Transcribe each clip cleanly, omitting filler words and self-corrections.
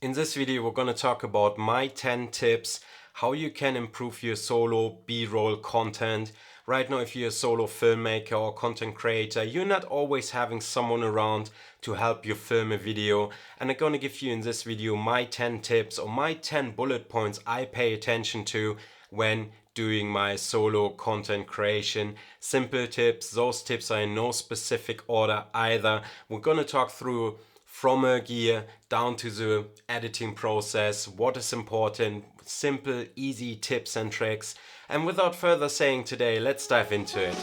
In this video, we're going to talk about my 10 tips how you can improve your solo B-roll content. Right now, if you're a solo filmmaker or content creator, you're not always having someone around to help you film a video. And I'm going to give you in this video my 10 tips or my 10 bullet points I pay attention to when doing my solo content creation. Simple tips. Those tips are in no specific order either. We're going to talk through from a gear down to the editing process, what is important, simple, easy tips and tricks. And without further saying today, let's dive into it.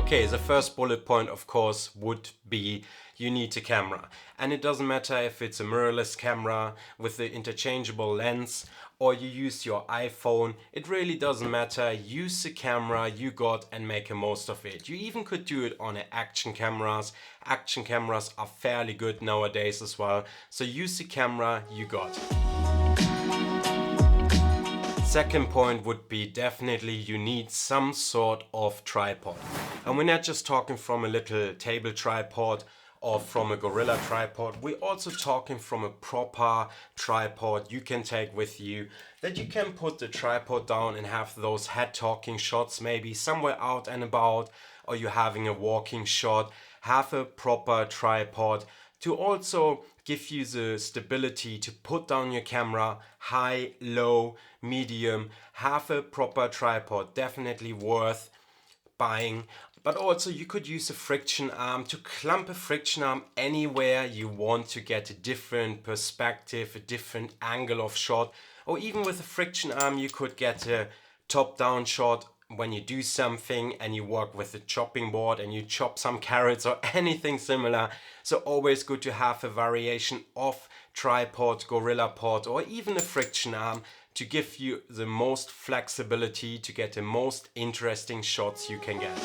Okay, the first bullet point, of course, would be you need a camera. And it doesn't matter if it's a mirrorless camera with the interchangeable lens or you use your iPhone. It really doesn't matter. Use the camera you got and make the most of it. You even could do it on action cameras. Action cameras are fairly good nowadays as well. So use the camera you got. Second point would be definitely you need some sort of tripod. And we're not just talking from a little table tripod or from a gorilla tripod. We're also talking from a proper tripod you can take with you, that you can put the tripod down and have those head talking shots maybe somewhere out and about, or you're having a walking shot. Have a proper tripod to also give you the stability to put down your camera high, low, medium. Have a proper tripod, definitely worth buying. But also you could use a friction arm to clamp a friction arm anywhere you want to get a different perspective, a different angle of shot. Or even with a friction arm you could get a top-down shot when you do something and you work with a chopping board and you chop some carrots or anything similar. So always good to have a variation of tripod, gorilla pod, or even a friction arm to give you the most flexibility to get the most interesting shots you can get.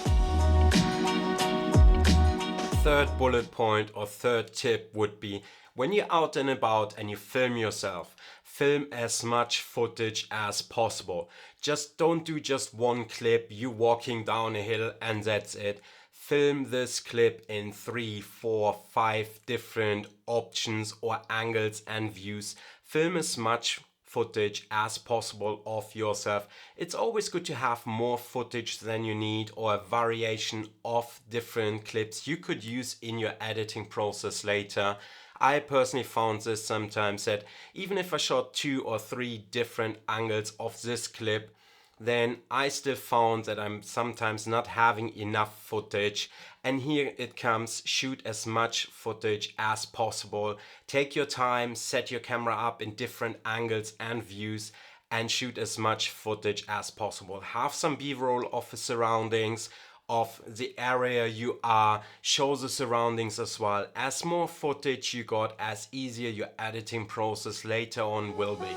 Third bullet point or third tip would be when you're out and about and you film yourself, film as much footage as possible. Just don't do just one clip, you walking down a hill and that's it. Film this clip in 3, 4, 5 different options or angles and views. Film as much footage as possible of yourself. It's always good to have more footage than you need or a variation of different clips you could use in your editing process later. I personally found this sometimes that even if I shot 2 or 3 different angles of this clip, then I still found that I'm sometimes not having enough footage. And here it comes, shoot as much footage as possible. Take your time, set your camera up in different angles and views and shoot as much footage as possible. Have some B-roll of the surroundings, of the area you are, show the surroundings as well. As more footage you got, as easier your editing process later on will be.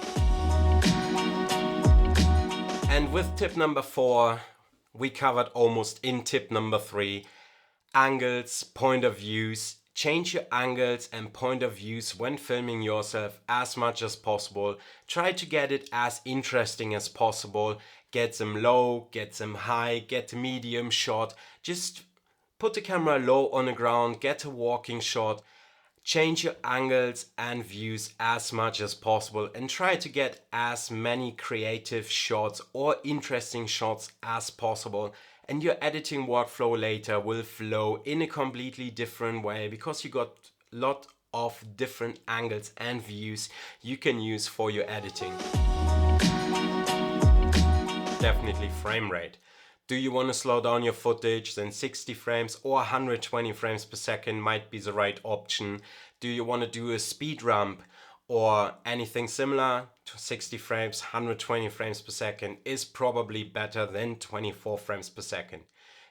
And with tip number 4, we covered almost in tip number 3, angles, point of views. Change your angles and point of views when filming yourself as much as possible. Try to get it as interesting as possible. Get them low, get them high, get a medium shot. Just put the camera low on the ground, get a walking shot. Change your angles and views as much as possible and try to get as many creative shots or interesting shots as possible. And your editing workflow later will flow in a completely different way because you got a lot of different angles and views you can use for your editing. Definitely frame rate. Do you want to slow down your footage? Then 60 frames or 120 frames per second might be the right option. Do you want to do a speed ramp or anything similar? To 60 frames, 120 frames per second is probably better than 24 frames per second.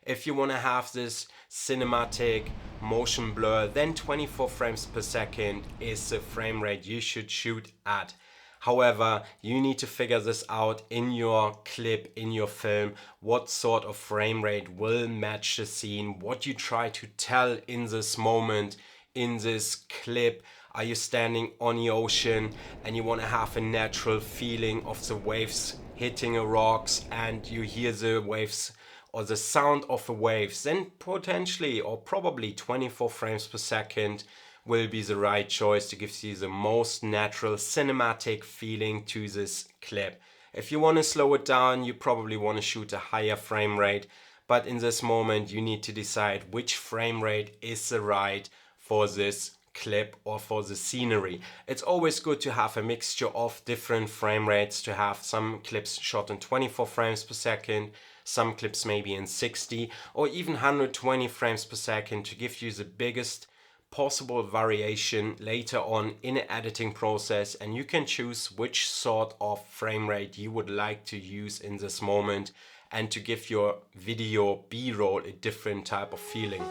If you want to have this cinematic motion blur, then 24 frames per second is the frame rate you should shoot at. However, you need to figure this out in your clip, in your film, what sort of frame rate will match the scene, what you try to tell in this moment, in this clip. Are you standing on the ocean and you want to have a natural feeling of the waves hitting the rocks and you hear the waves or the sound of the waves? Then potentially or probably 24 frames per second will be the right choice to give you the most natural cinematic feeling to this clip. If you want to slow it down, you probably want to shoot a higher frame rate, but in this moment you need to decide which frame rate is the right for this clip or for the scenery. It's always good to have a mixture of different frame rates, to have some clips shot in 24 frames per second, some clips maybe in 60 or even 120 frames per second, to give you the biggest possible variation later on in an editing process, and you can choose which sort of frame rate you would like to use in this moment and to give your video B-roll a different type of feeling.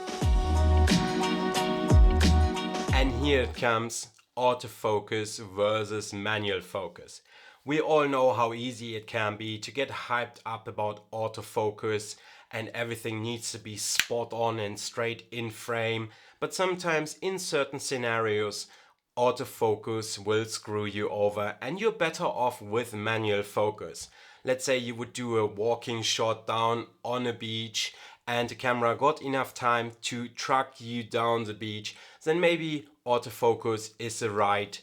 And here it comes, autofocus versus manual focus. We all know how easy it can be to get hyped up about autofocus and everything needs to be spot on and straight in frame, but sometimes in certain scenarios autofocus will screw you over and you're better off with manual focus. Let's say you would do a walking shot down on a beach and the camera got enough time to track you down the beach, then maybe autofocus is the right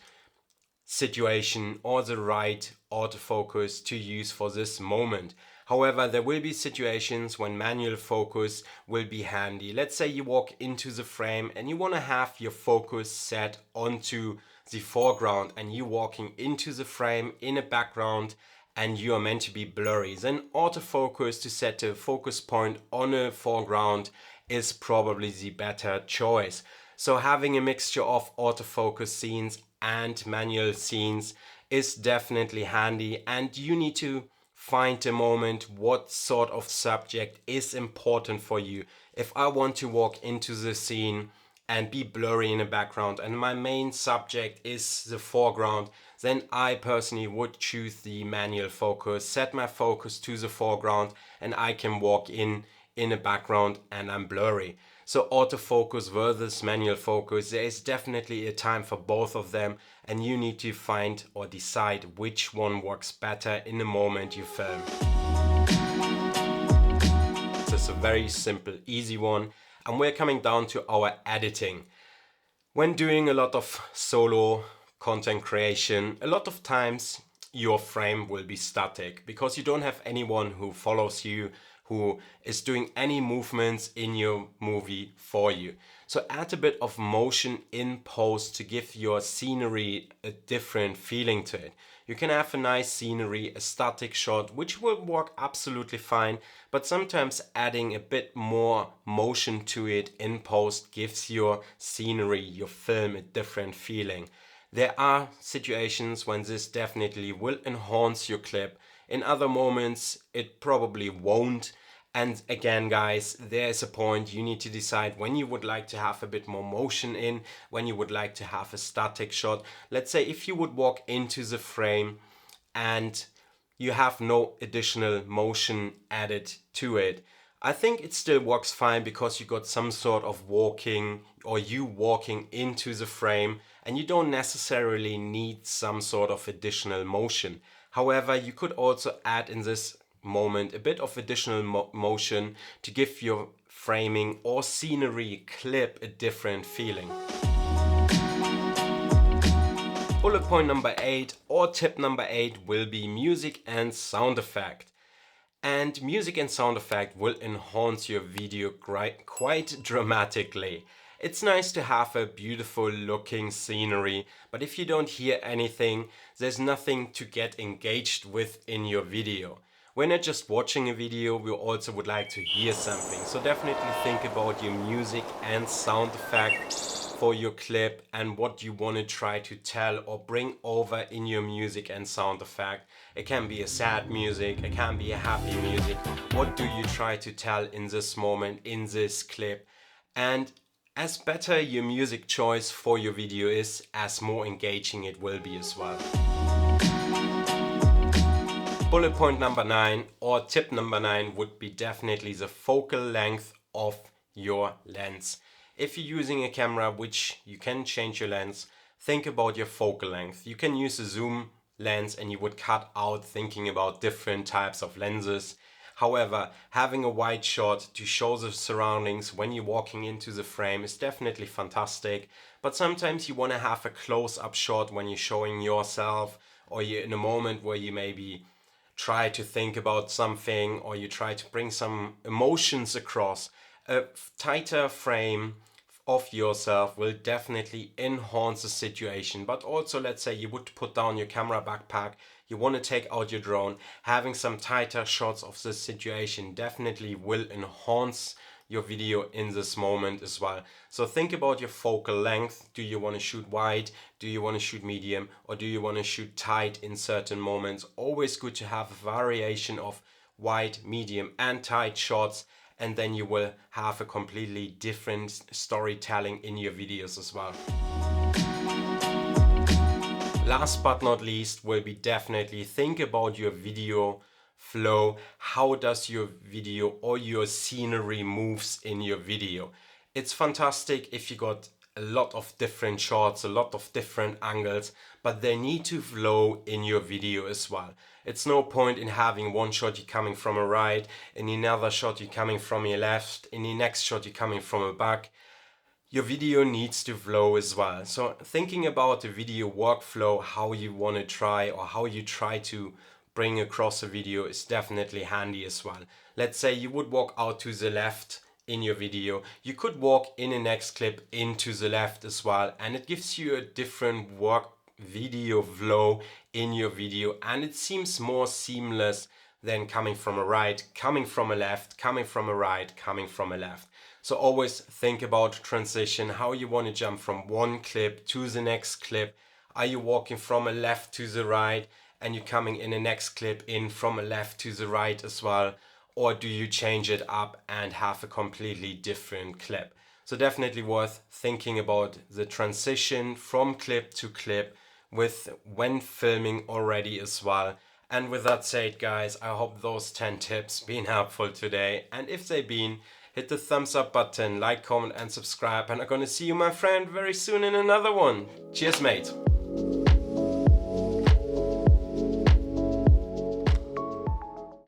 situation or the right autofocus to use for this moment. However, there will be situations when manual focus will be handy. Let's say you walk into the frame and you want to have your focus set onto the foreground and you're walking into the frame in a background and you are meant to be blurry. Then autofocus to set a focus point on a foreground is probably the better choice. So having a mixture of autofocus scenes and manual scenes is definitely handy, and you need to find a moment what sort of subject is important for you. If I want to walk into the scene and be blurry in the background and my main subject is the foreground, then I personally would choose the manual focus, set my focus to the foreground, and I can walk in the background and I'm blurry. So autofocus versus manual focus, there is definitely a time for both of them, and you need to find or decide which one works better in the moment you film. So it's a very simple, easy one, and we're coming down to our editing. When doing a lot of solo content creation, a lot of times your frame will be static because you don't have anyone who follows you, who is doing any movements in your movie for you. So add a bit of motion in post to give your scenery a different feeling to it. You can have a nice scenery, a static shot, which will work absolutely fine, but sometimes adding a bit more motion to it in post gives your scenery, your film, a different feeling. There are situations when this definitely will enhance your clip. In other moments, it probably won't. And again, guys, there's a point you need to decide when you would like to have a bit more motion in, when you would like to have a static shot. Let's say if you would walk into the frame and you have no additional motion added to it, I think it still works fine because you got some sort of walking or you walking into the frame and you don't necessarily need some sort of additional motion. However, you could also add in this moment a bit of additional motion to give your framing or scenery clip a different feeling. Bullet point number 8 or tip number 8 will be music and sound effect. And music and sound effect will enhance your video quite dramatically. It's nice to have a beautiful looking scenery, but if you don't hear anything, there's nothing to get engaged with in your video. We're not just watching a video, we also would like to hear something. So definitely think about your music and sound effect for your clip and what you want to try to tell or bring over in your music and sound effect. It can be a sad music, it can be a happy music. What do you try to tell in this moment, in this clip? And as better your music choice for your video is, as more engaging it will be as well. Bullet point number 9 or tip number 9 would be definitely the focal length of your lens. If you're using a camera which you can change your lens, think about your focal length. You can use a zoom lens and you would cut out thinking about different types of lenses. However, having a wide shot to show the surroundings when you're walking into the frame is definitely fantastic. But sometimes you want to have a close-up shot when you're showing yourself, or you're in a moment where you maybe try to think about something, or you try to bring some emotions across. A tighter frame of yourself will definitely enhance the situation. But also, let's say you would put down your camera backpack, you want to take out your drone, having some tighter shots of the situation definitely will enhance your video in this moment as well. So think about your focal length. Do you want to shoot wide? Do you want to shoot medium? Or do you want to shoot tight in certain moments? Always good to have a variation of wide, medium and tight shots, and then you will have a completely different storytelling in your videos as well. Last but not least will be definitely think about your video flow. How does your video or your scenery moves in your video? It's fantastic if you got a lot of different shots, a lot of different angles, but they need to flow in your video as well. It's no point in having one shot you're coming from a right, in another shot you're coming from your left, in the next shot you're coming from a back. Your video needs to flow as well. So thinking about the video workflow, how you want to try or how you try to bring across a video is definitely handy as well. Let's say you would walk out to the left in your video. You could walk in the next clip into the left as well, and it gives you a different video flow in your video, and it seems more seamless than coming from a right, coming from a left, coming from a right, coming from a left. So always think about transition, how you want to jump from one clip to the next clip. Are you walking from a left to the right and you're coming in the next clip in from a left to the right as well? Or do you change it up and have a completely different clip? So definitely worth thinking about the transition from clip to clip with when filming already as well. And with that said, guys, I hope those 10 tips been helpful today. And if they've been, hit the thumbs up button, like, comment and subscribe. And I'm gonna see you, my friend, very soon in another one. Cheers, mate.